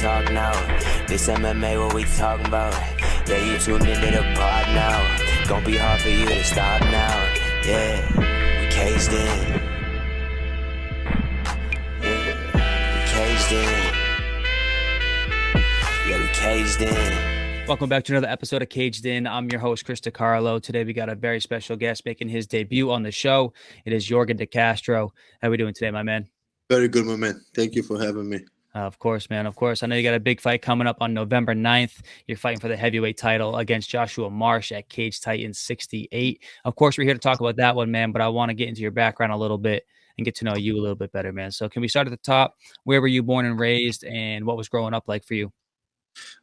talk now. This MMA, what we talking about? Yeah, you tuned into the pod now. Gonna be hard for you to stop now. Yeah, we caged in. Yeah, we caged in. Yeah, we caged in. Welcome back to another episode of Caged In. I'm your host, Chris DiCarlo. Today we got a very special guest making his debut on the show. It is Yorgan De Castro. How are we doing today, my man? Very good, my man. Thank you for having me. Of course, man. Of course. I know you got a big fight coming up on November 9th. You're fighting for the heavyweight title against Jahsua Marsh at Cage Titans 68. Of course, we're here to talk about that one, man, but I want to get into your background a little bit and get to know you a little bit better, man. So can we start at the top? Where were you born and raised, and what was growing up like for you?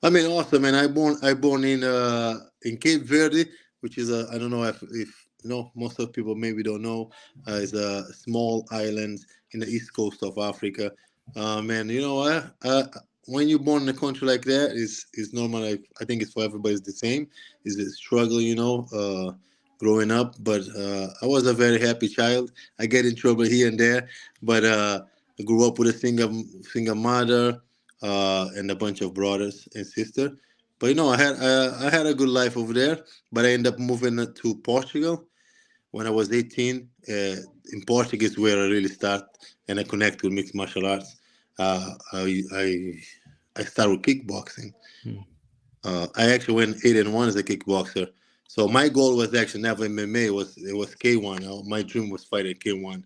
I mean, awesome, man. I born in Cape Verde, which is I don't know if you know, most of people maybe don't know. It's a small island in the east coast of Africa. Man, you know, when you're born in a country like that, is normal. I think it's for everybody the same. It's a struggle, you know, growing up. But I was a very happy child. I get in trouble here and there, but I grew up with a single mother and a bunch of brothers and sisters. But you know, I had a good life over there. But I ended up moving to Portugal when I was 18. In Portugal is where I really start and I connect with mixed martial arts. I started with kickboxing. I actually went 8-1 as a kickboxer. So my goal was actually never MMA. It was K1. My dream was fighting K1,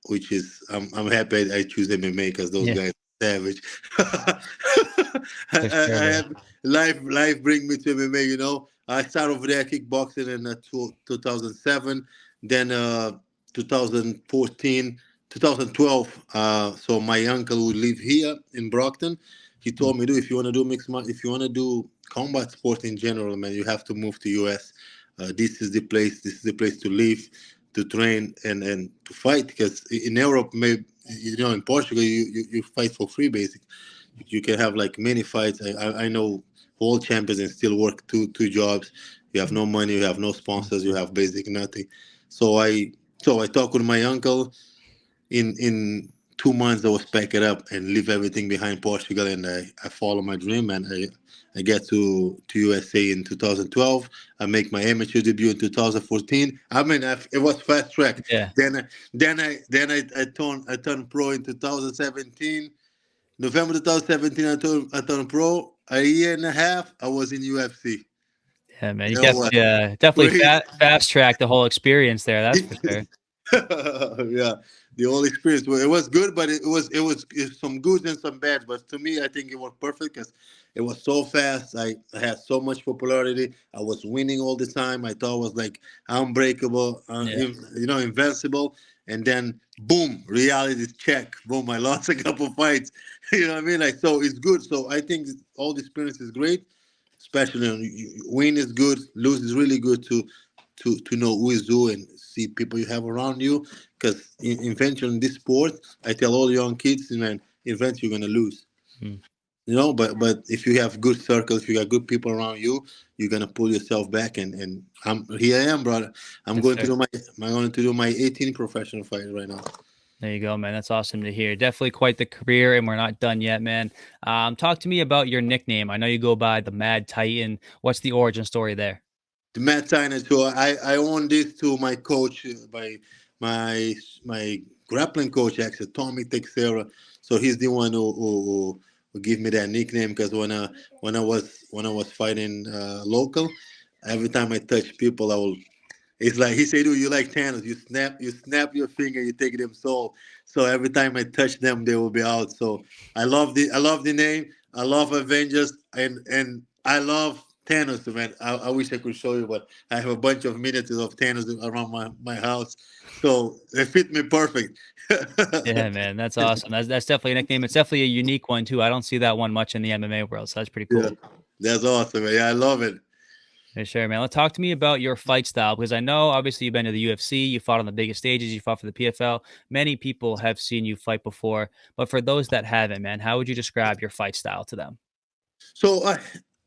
which is I'm happy I choose MMA because those guys are savage. I have life bring me to MMA. You know, I started over there kickboxing in 2007, then 2014. 2012, so my uncle would live here in Brockton. He told me, if you want to do if you want to do combat sport in general, man, you have to move to US. This is the place to live, to train, and to fight. Because in Europe, maybe, you know, in Portugal, you fight for free, basically. You can have like many fights. I know world champions and still work two jobs. You have no money, you have no sponsors, you have basic nothing. So I talked with my uncle. In 2 months, I was packing up and leave everything behind Portugal, and I follow my dream, and I get to USA in 2012. I make my amateur debut in 2014. I mean, it was fast track. Yeah. Then I turned pro in 2017. November 2017, I turned pro. A year and a half, I was in UFC. Yeah, man. You definitely fast track the whole experience there. That's for sure. Yeah, the whole experience. It was good, but it was some good and some bad. But to me, I think it was perfect because it was so fast. I had so much popularity. I was winning all the time. I thought I was like unbreakable, you know, invincible. And then boom, reality check. Boom, I lost a couple fights. You know what I mean? Like, so it's good. So I think all the experience is great. Especially win is good, lose is really good to know who is who and see people you have around you. Because eventually in this sport, I tell all young kids, man, eventually you're gonna lose. You know, but if you have good circles, if you got good people around you, you're gonna pull yourself back. And here I am, brother. I'm going to do my 18th professional fight right now. There you go, man. That's awesome to hear. Definitely quite the career, and we're not done yet, man. Talk to me about your nickname. I know you go by the Mad Titan. What's the origin story there? The Mad Titan. So I own this to my coach, my grappling coach, actually, Tommy Texera. So he's the one who give me that nickname, because when I was fighting local, every time I touch people, it's like he said, "Dude, you like Thanos? You snap your finger, you take them soul." So every time I touch them, they will be out. So I love the name. I love Avengers, and I love Thanos, man. I wish I could show you, but I have a bunch of miniatures of Thanos around my house, so they fit me perfect. Yeah, man, that's awesome. That's definitely a nickname. It's definitely a unique one too. I don't see that one much in the MMA world, so that's pretty cool. Yeah, that's awesome, man. Yeah, I love it. For sure, man. Let's talk to me about your fight style, because I know obviously you've been to the UFC, you fought on the biggest stages, you fought for the PFL. Many people have seen you fight before, but for those that haven't, man, how would you describe your fight style to them? So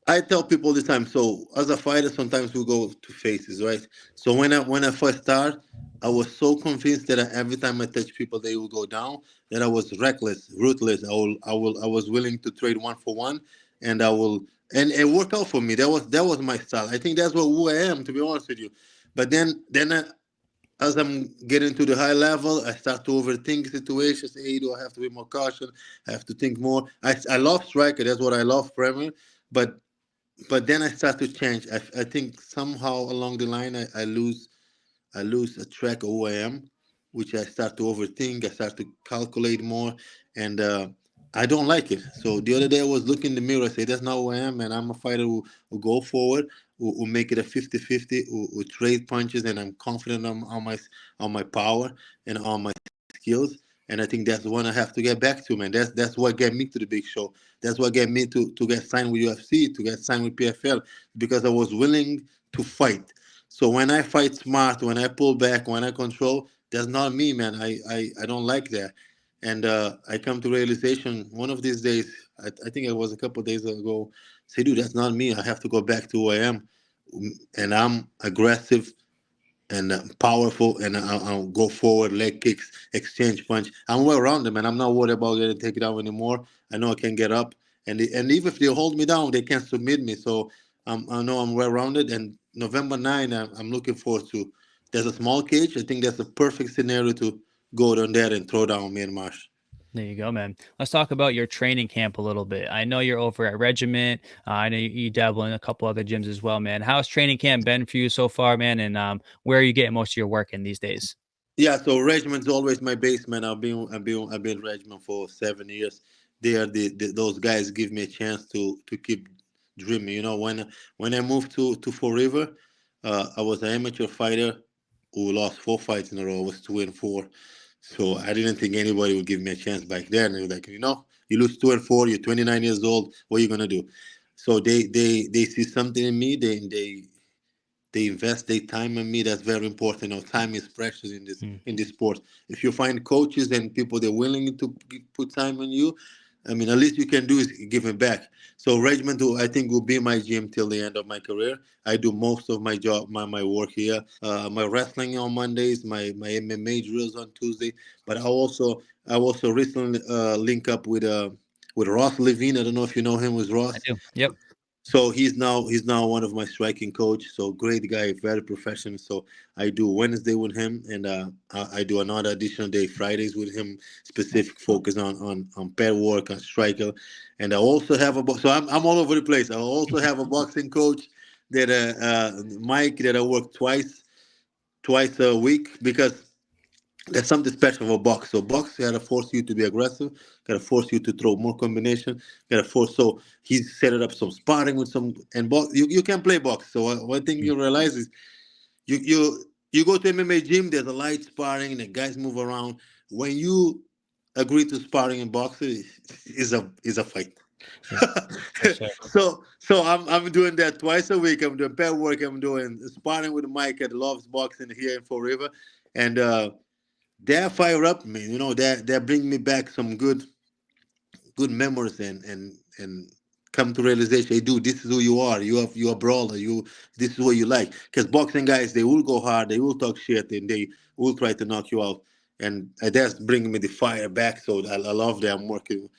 I tell people this time. So as a fighter, sometimes we go to faces, right? So when I first start, I was so convinced that every time I touch people, they will go down. That I was reckless, ruthless. I was willing to trade one for one, and I will, and it worked out for me. That was my style. I think that's who I am, to be honest with you. But as I'm getting to the high level, I start to overthink situations. Hey, do I have to be more cautious? I have to think more. I love striker. That's what I love, Premier. But then I start to change. I think somehow along the line I lose a track of who I am, which I start to overthink. I start to calculate more, and I don't like it. So the other day I was looking in the mirror. I say that's not who I am, and I'm a fighter who go forward, who make it a 50-50, who trade punches, and I'm confident on my power and on my skills. And I think that's the one I have to get back to, man. That's what get me to the big show. That's what get me to get signed with UFC, to get signed with PFL, because I was willing to fight. So when I fight smart, when I pull back, when I control, that's not me, man. I don't like that. And I come to realization one of these days, I think it was a couple of days ago, say, dude, that's not me. I have to go back to who I am. And I'm aggressive and powerful, and I'll go forward, leg kicks, exchange punch. I'm well rounded, man. I'm not worried about getting taken down anymore. I know I can get up, and even if they hold me down, they can't submit me. So I know I'm well rounded. And November 9, I'm looking forward to. There's a small cage. I think that's a perfect scenario to go down there and throw down me and Marsh. There you go, man. Let's talk about your training camp a little bit. I know you're over at Regiment. I know you dabble in a couple other gyms as well, man. How's training camp been for you so far, man? And where are you getting most of your work in these days? Yeah, so Regiment's always my base, man. I've been Regiment for 7 years. They are those guys give me a chance to keep dreaming. When I moved to Fall River, I was an amateur fighter who lost 4 fights in a row. I was 2-4, so I didn't think anybody would give me a chance back then. They were like, you lose 2-4, you're 29 years old. What are you gonna do? So they see something in me. They invest their time in me. That's very important. Time is precious in this Mm. in this sport. If you find coaches and people that are willing to put time on you, I mean, at least you can do is give it back. So Regiment, I think, will be my gym till the end of my career. I do most of my job, my work here. My wrestling on Mondays, my MMA drills on Tuesday. But I also recently link up with Ross Levine. I don't know if you know him. With I Ross, do. Yep. so he's now one of my striking coach. So great guy, very professional. So I do Wednesday with him, and I do another additional day Fridays with him, specific focus on pair work, on striker. And I also have so I'm all over the place. I also have a boxing coach that Mike, that I work twice a week, because there's something special about box. So box gotta force you to be aggressive, gotta force you to throw more combination, gotta force. So he's set it up some sparring with some, and box. You can play box. So one thing Mm. you realize is you go to MMA gym. There's a light sparring, the guys move around. When you agree to sparring in boxing, is a fight. Yeah, for sure. So I'm doing that twice a week. I'm doing pair work. I'm doing sparring with Mike at Loves Boxing here in Fall River, and that fire up me. That bring me back some good memories, and come to realization. Hey, dude, this is who you are. You're a brawler. This is what you like. Because boxing guys, they will go hard. They will talk shit, and they will try to knock you out. And that's bringing me the fire back. So I love that I'm working.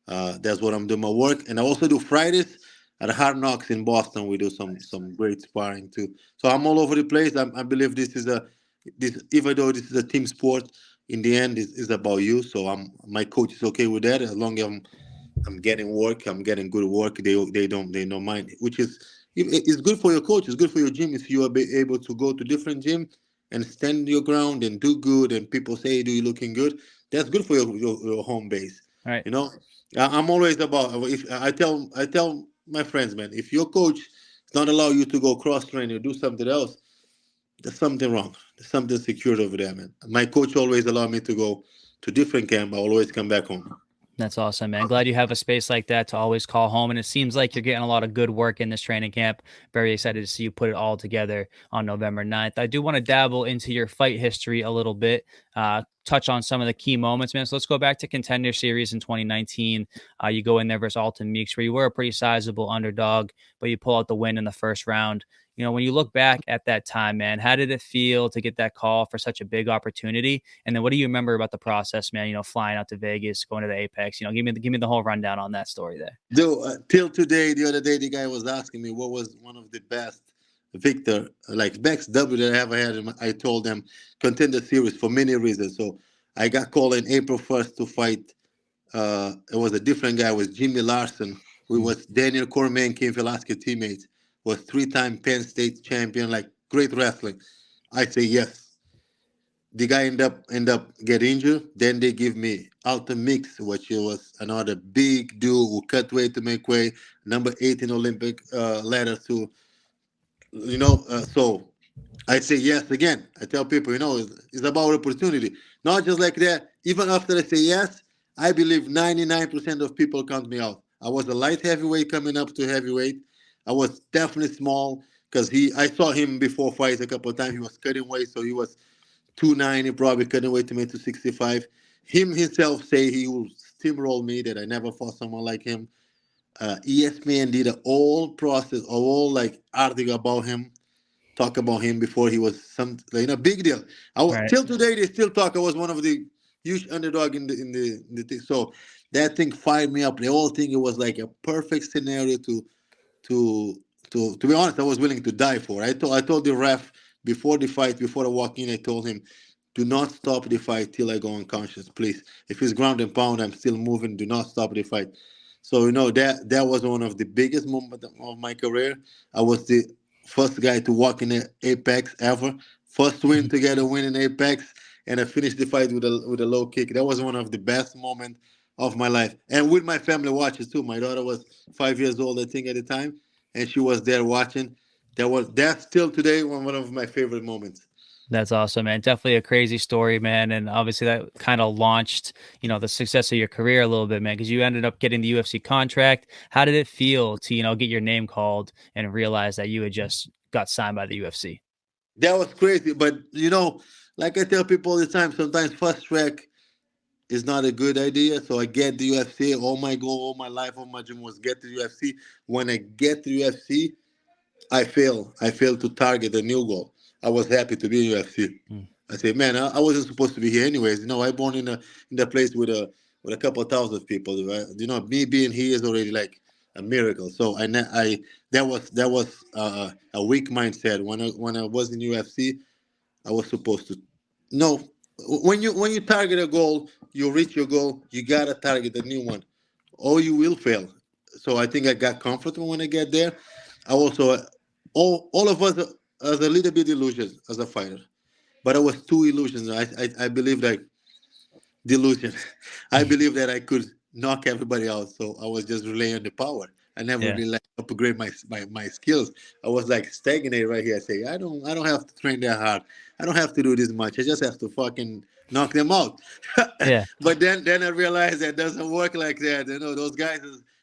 That's what I'm doing my work, and I also do Fridays at Hard Knocks in Boston. We do some great sparring too. So I'm all over the place. I believe this, even though this is a team sport, in the end is about you. So my coach is okay with that, as long as I'm getting work, I'm getting good work. They don't mind, which is it's good for your coach. It's good for your gym if you are able to go to different gym and stand your ground and do good, and people say, "Do you looking good?" That's good for your home base. All right. You know, I'm always about. If I tell my friends, man, if your coach does not allow you to go cross train or do something else, there's something wrong. There's something secured over there, man. My coach always allowed me to go to different camp. I always come back home. That's awesome, man. Glad you have a space like that to always call home. And it seems like you're getting a lot of good work in this training camp. Very excited to see you put it all together on November 9th. I do want to dabble into your fight history a little bit. touch on some of the key moments, man. So let's go back to Contender Series in 2019. You go in there versus Alton Meeks, where you were a pretty sizable underdog, but you pull out the win in the first round. When you look back at that time, man, how did it feel to get that call for such a big opportunity? And then what do you remember about the process, man? Flying out to Vegas, going to the Apex. Give me the whole rundown on that story there. Dude, till today, the other day, the guy was asking me what was one of the best Victor, like best W that I ever had. I told them Contender Series for many reasons. So I got called in April 1st to fight. It was a different guy. It was Jimmy Larson. Who was Daniel Cormier, Cain Velasquez teammate. Was 3-time Penn State champion, like great wrestling. I say yes. The guy end up get injured. Then they give me Alton Mix, which was another big dude who cut weight to make weight, number 8 in Olympic ladder to, so I say yes again. I tell people, it's about opportunity. Not just like that. Even after I say yes, I believe 99% of people count me out. I was a light heavyweight coming up to heavyweight. I was definitely small because I saw him before fights a couple of times. He was cutting weight, so he was 290, probably cutting weight to me to 265. Him himself say he will steamroll me, that I never fought someone like him. ESPN did a whole process, a whole like article about him, talk about him before he was some big deal. Till today they still talk. I was one of the huge underdog in the thing. So that thing fired me up. The whole thing, it was like a perfect scenario to be honest, I was willing to die for. I told the ref before the fight, before I walk in, I told him, do not stop the fight till I go unconscious, please. If it's ground and pound, I'm still moving. Do not stop the fight. So that was one of the biggest moments of my career. I was the first guy to walk in the Apex ever. First win to get a win in Apex, and I finished the fight with a low kick. That was one of the best moments of my life, and with my family watches too. My daughter was 5 years old, I think, at the time, and she was there watching. That's still today one of my favorite moments. That's awesome, man. Definitely a crazy story, man. And obviously that kind of launched, the success of your career a little bit, man, because you ended up getting the UFC contract. How did it feel to, get your name called and realize that you had just got signed by the UFC? That was crazy. But, like I tell people all the time, sometimes fast track is not a good idea. So I get the UFC. All my goal, all my life, all my dream was get to the UFC. When I get to the UFC, I fail to target a new goal. I was happy to be in UFC. I say, man, I wasn't supposed to be here anyways. I born in a place with a couple of thousand people. Right? Me being here is already like a miracle. So that was a weak mindset. When I was in UFC, I was supposed to. No, when you target a goal, you reach your goal. You gotta target a new one, or you will fail. So I think I got comfortable when I get there. I also all of us as a little bit illusion as a fighter, but I was too illusions. I believe that delusion. I believe that I could knock everybody out. So I was just relying on the power. I never really upgrade my skills. I was like stagnate right here. I say I don't have to train that hard. I don't have to do this much. I just have to fucking knock them out. Yeah. But then I realized that doesn't work like that. Those guys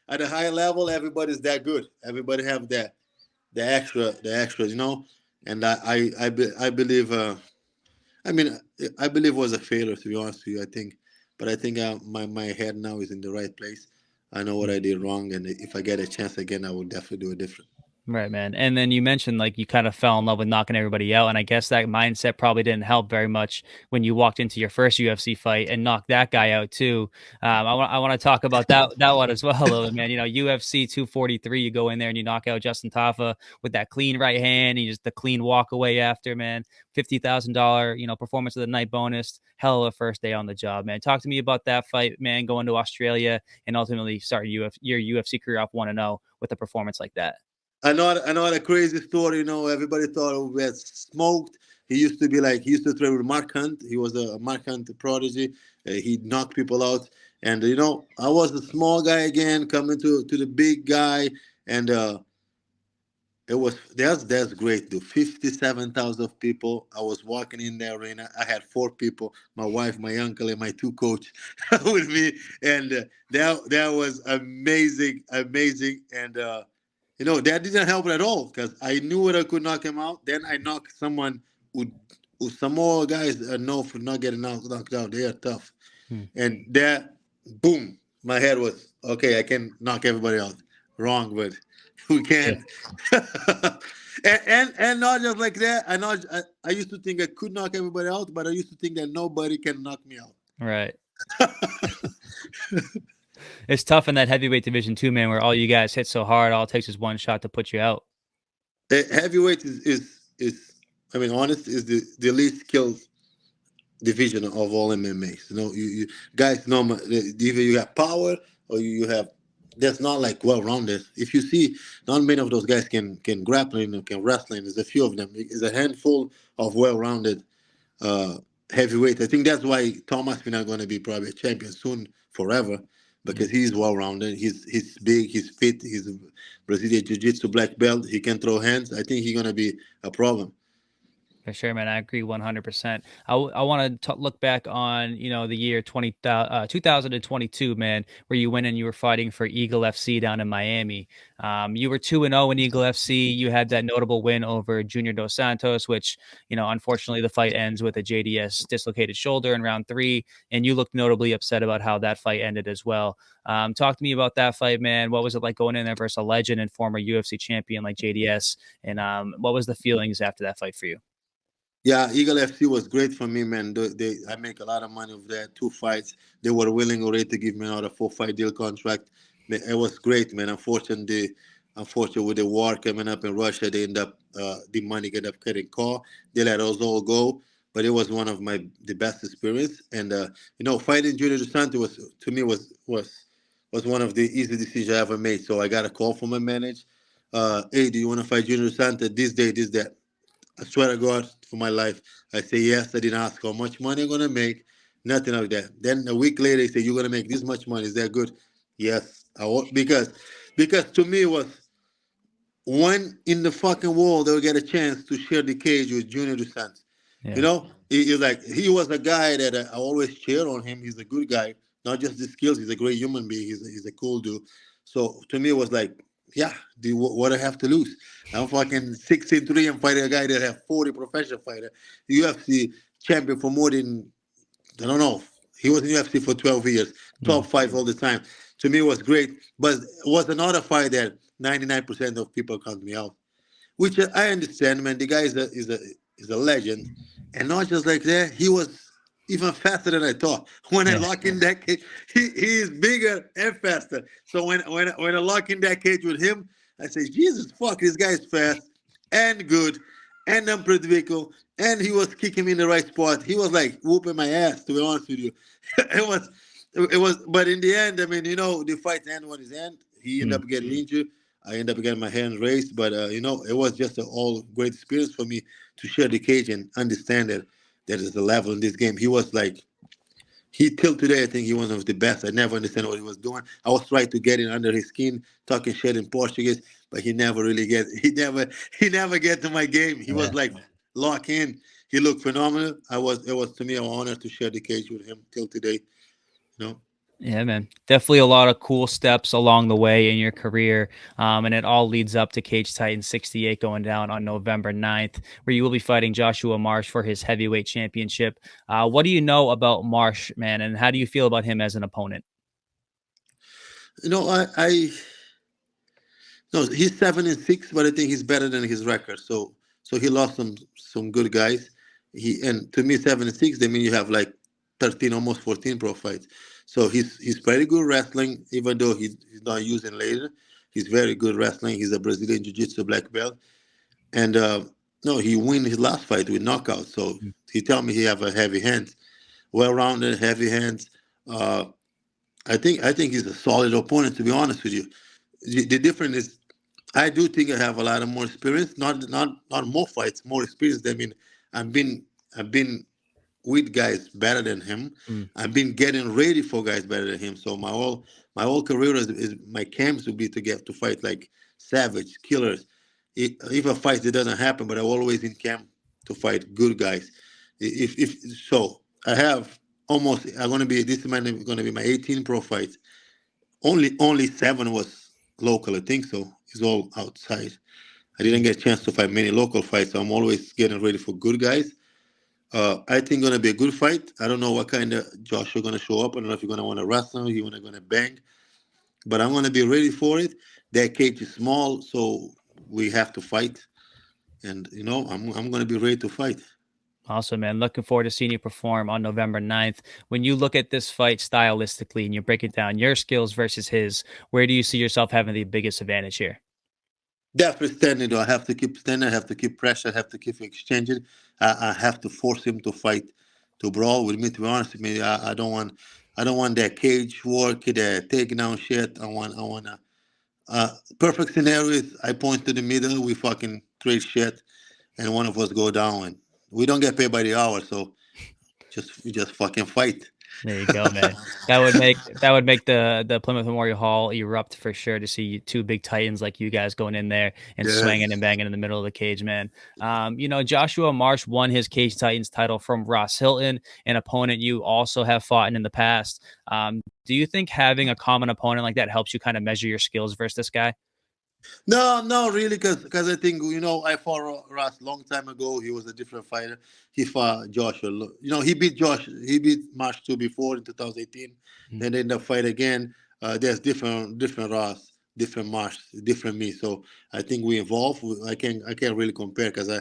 at a high level, everybody's that good. Everybody have that the extra, and I believe. I believe it was a failure, to be honest with you. But I think my head now is in the right place. I know what I did wrong, and if I get a chance again, I will definitely do it different. Right, man. And then you mentioned like you kind of fell in love with knocking everybody out. And I guess that mindset probably didn't help very much when you walked into your first UFC fight and knocked that guy out too. I want to talk about that one as well a little bit, man. UFC 243, you go in there and you knock out Justin Tafa with that clean right hand. And just the clean walk away after, man. $50,000, performance of the night bonus. Hell of a first day on the job, man. Talk to me about that fight, man, going to Australia and ultimately starting your UFC career off 1-0 with a performance like that. I know a crazy story. Everybody thought we had smoked. He used to train with Mark Hunt. He was a Mark Hunt prodigy. He knocked people out. And, I was a small guy again, coming to the big guy. And that's great, dude. 57,000 people. I was walking in the arena. I had 4 people, my wife, my uncle, and my 2 coaches with me. And that was amazing. And, that didn't help at all because I knew that I could knock him out. Then I knocked someone who some more guys are known for not getting knocked out. They are tough. Hmm. And that, boom, my head was, okay, I can knock everybody out. Wrong, but we Yeah. can't. And not just like that. I used to think I could knock everybody out, but I used to think that nobody can knock me out. Right. It's tough in that heavyweight division too, man, where all you guys hit so hard, all it takes is one shot to put you out. Heavyweight is I mean, honest, is the least skilled division of all MMAs. You guys know either you have power or you have. That's not like well rounded. If you see, not many of those guys can grappling and can wrestling. There's a few of them. It's a handful of well rounded heavyweight. I think that's why Thomas is not going to be probably a champion soon forever because he's well rounded. He's big. He's fit. He's a Brazilian Jiu Jitsu black belt. He can throw hands. I think he's going to be a problem. For sure, man. I agree 100%. I want to look back on, the year 2022, man, where you went and you were fighting for Eagle FC down in Miami. You were 2-0 in Eagle FC. You had that notable win over Junior dos Santos, which, unfortunately the fight ends with a JDS dislocated shoulder in round 3. And you looked notably upset about how that fight ended as well. Talk to me about that fight, man. What was it like going in there versus a legend and former UFC champion like JDS? And what was the feelings after that fight for you? Yeah, Eagle FC was great for me, man. I make a lot of money with that. 2 fights. They were willing already to give me another 4-fight deal contract. It was great, man. Unfortunately, with the war coming up in Russia, they end up the money ended up getting caught. They let us all go, but it was one of the best experience. And fighting Junior dos Santos was one of the easy decisions I ever made. So I got a call from my manager. Hey, do you want to fight Junior dos Santos this day, this that? I swear to God, for my life, I say yes. I didn't ask how much money I'm gonna make, nothing like that. Then a week later, they say you're gonna make this much money. Is that good? Yes, because to me it was when in the fucking world they will get a chance to share the cage with Junior dos Santos. Yeah. He was a guy that I always cheer on him. He's a good guy, not just the skills. He's a great human being. He's a cool dude. So to me, it was like, yeah, what I have to lose? I'm fucking 16-3 and fighting a guy that have 40 professional fighter, UFC champion for more than, I don't know. He was in UFC for 12 years, top 5 all the time. To me, it was great, but it was another fight that 99% of people count me out, which I understand, man. The guy is a legend, and not just like that. He was even faster than I thought. When I lock in that cage, he is bigger and faster. So when I lock in that cage with him, I say, Jesus fuck, this guy is fast and good and unpredictable, and he was kicking me in the right spot. He was like whooping my ass, to be honest with you. it was, but in the end, I mean, the fight ended when it ended. He ended up getting injured. I ended up getting my hand raised, but it was just an all great experience for me to share the cage and understand that there is a level in this game. He was like, till today, I think he was one of the best. I never understand what he was doing. I was trying to get in under his skin, talking shit in Portuguese, but he never really he never get to my game. He was like lock in. He looked phenomenal. It was to me an honor to share the cage with him till today. Yeah, man. Definitely a lot of cool steps along the way in your career. And it all leads up to Cage Titan 68 going down on November 9th, where you will be fighting Jahsua Marsh for his heavyweight championship. What do you know about Marsh, man? And how do you feel about him as an opponent? No, he's 7-6, but I think he's better than his record. So he lost some good guys. And to me, 7-6, they mean you have like 13, almost 14 pro fights. So he's very good wrestling, even though he's not using later. He's very good wrestling. He's a Brazilian Jiu-Jitsu black belt. And he won his last fight with knockout. So he tell me he have a heavy hands, well-rounded, heavy hands. I think he's a solid opponent, to be honest with you. The difference is, I do think I have a lot of more experience, not more fights, more experience. I mean, I've been with guys better than him. I've been getting ready for guys better than him. So my whole career is my camps would be to fight like savage killers. If a fight it doesn't happen, but I'm always in camp to fight good guys. If so, I have almost. This is going to be my 18 pro fights. Only 7 was local. I think so. It's all outside. I didn't get a chance to fight many local fights. So I'm always getting ready for good guys. I think gonna be a good fight. I don't know what kind of Joshua gonna show up. I don't know if you're gonna want to wrestle, you wanna gonna bang, but I'm gonna be ready for it. That cage is small, so we have to fight, and I'm gonna be ready to fight. Awesome, man. Looking forward to seeing you perform on November 9th. When you look at this fight stylistically and you break it down, your skills versus his, where do you see yourself having the biggest advantage here? Definitely standing though. I have to keep standing. I have to keep pressure. I have to keep exchanging. I have to force him to fight, to brawl with me. To be honest with me, I don't want that cage work, that takedown shit. I want to. Perfect scenario is I point to the middle. We fucking trade shit, and one of us go down. And we don't get paid by the hour, so we just fucking fight. There you go, man. That would make the Plymouth Memorial Hall erupt for sure to see two big titans like you guys going in there and swinging and banging in the middle of the cage, man. Jahsua Marsh won his Cage Titans title from Ross Hilton, an opponent you also have fought in the past. Do you think having a common opponent like that helps you kind of measure your skills versus this guy? No, really, because I think I fought Ross long time ago. He was a different fighter. He fought Joshua. He beat Marsh 2 before in 2018. Then they end up fight again. There's different Ross, different Marsh, different me. So I think we evolve. I can't really compare because I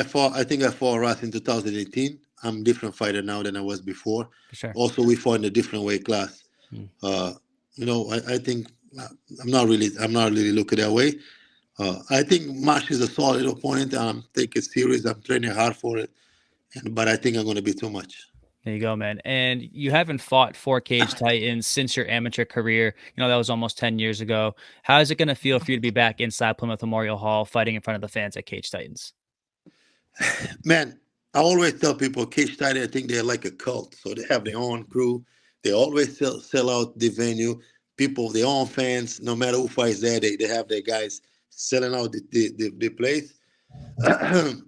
fought Ross in 2018. I'm a different fighter now than I was before. For sure. Also, we fought in a different weight class. I think. I'm not really looking that way. I think Marsh is a solid opponent. I'm taking it serious. I'm training hard for it, but I think I'm going to be too much. There you go, man. And you haven't fought for Cage Titans since your amateur career. That was almost 10 years ago. How is it going to feel for you to be back inside Plymouth Memorial Hall fighting in front of the fans at Cage Titans? Man, I always tell people Cage Titans, I think they're like a cult. So they have their own crew. They always sell out the venue. People, their own fans, no matter who fights there, they have their guys selling out the place.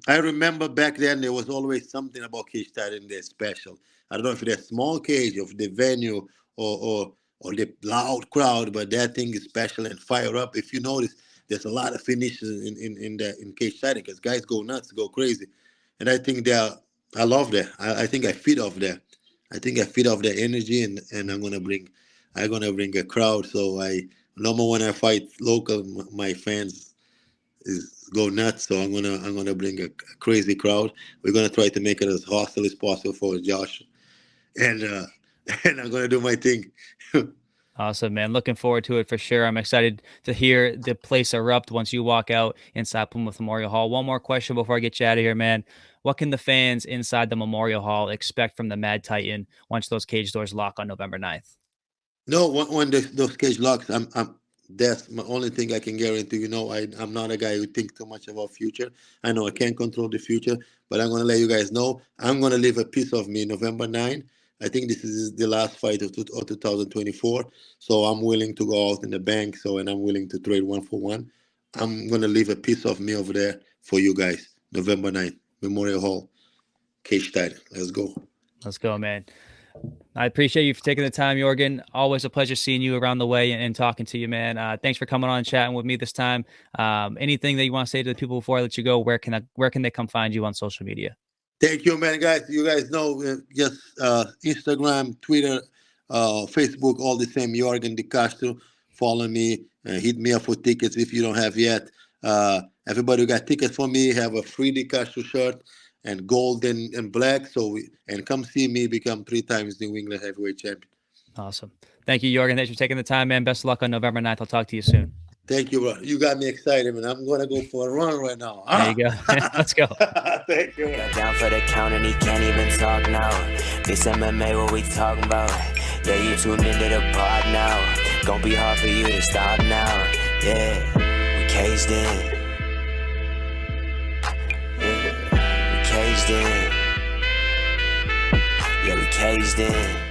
I remember back then there was always something about Cage Titans that's special. I don't know if it's a small cage, of the venue, or the loud crowd, but that thing is special and fire up. If you notice, there's a lot of finishes in Cage Titans because guys go nuts, go crazy, and I think I love that. I think I feed off that. I think I feed off that energy, and I'm gonna bring a crowd. So normal when I fight local, my fans go nuts. So I'm gonna bring a crazy crowd. We're gonna try to make it as hostile as possible for Josh, and I'm gonna do my thing. Awesome, man. Looking forward to it for sure. I'm excited to hear the place erupt once you walk out inside Plymouth Memorial Hall. One more question before I get you out of here, man. What can the fans inside the Memorial Hall expect from the Mad Titan once those cage doors lock on November 9th? No, when those cage locks, that's my only thing I can guarantee. I'm not a guy who thinks too much about future. I know I can't control the future, but I'm gonna let you guys know I'm gonna leave a piece of me November 9. I think this is the last fight of 2024, so I'm willing to go out in the bank. And I'm willing to trade 1-for-1. I'm gonna leave a piece of me over there for you guys. November 9th, Memorial Hall, Cage Titan. Let's go. Let's go, man. I appreciate you for taking the time, Yorgan. Always a pleasure seeing you around the way and talking to you, man. Thanks for coming on and chatting with me this time. Anything that you want to say to the people before I let you go? Where can they come find you on social media? Thank you, man, guys. You guys know just Instagram, Twitter, Facebook, all the same. Yorgan De Castro. Follow me. Hit me up for tickets if you don't have yet. Everybody who got tickets for me have a free De Castro shirt. And gold and black. And come see me become 3 times New England heavyweight champion. Awesome. Thank you, Yorgan. Thanks for taking the time, man. Best of luck on November 9th. I'll talk to you soon. Thank you, bro. You got me excited, man. I'm going to go for a run right now. There you go. Let's go. Thank you. Got down for the count and he can't even talk now. This MMA, what we talking about? Yeah, you tuned into the pod now. Gonna be hard for you to stop now. Yeah, we caged in. Caged in. Yeah, we caged in.